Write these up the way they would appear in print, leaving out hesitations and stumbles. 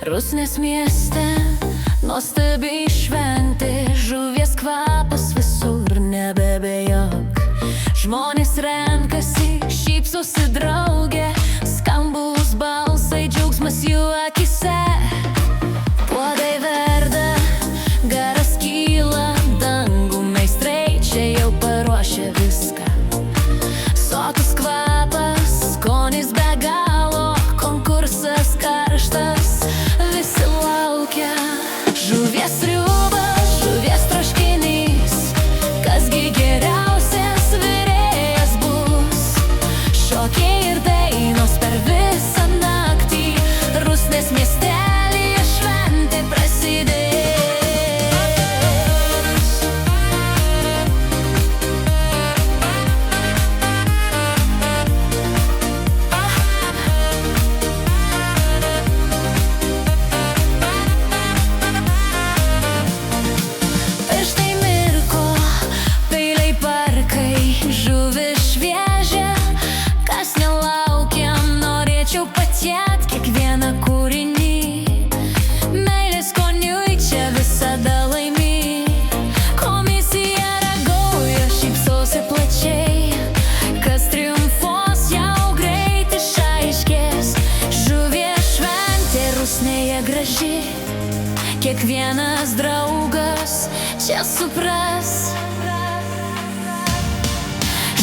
Rusnės mieste nuostabi šventė, žuvies kvapas visur nebebejok. Žmonės renkasi, šypsosi drauge, skambus balsai, džiaugsmas jų akise. Puodai verda, garas kyla, dangų meistrai čia jau paruošė viską. Sotus kvapas, skonis be galo, konkursas karštas, visi laukia. Žuvies sriuba, žuvies troškinys, kasgi geriausias virėjas bus. Šokiai ir dainos per visą naktį, Rusnės miestelyje šventė prasidės. Pirštai mirko, peiliai parkai, žuvis šviežia, kas nelaukiam, norėčiau patiekt kiekvieną kūrinį. Meilės skoniui čia visada laimi, komisija ragauja, šypsosi plačiai, kas triumfuos jau greit išaiškės. Žuvies šventė Rusnėje graži, kiekvienas draugas čia supras.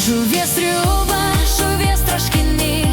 Žuvies sriuba, žuvies troškinys,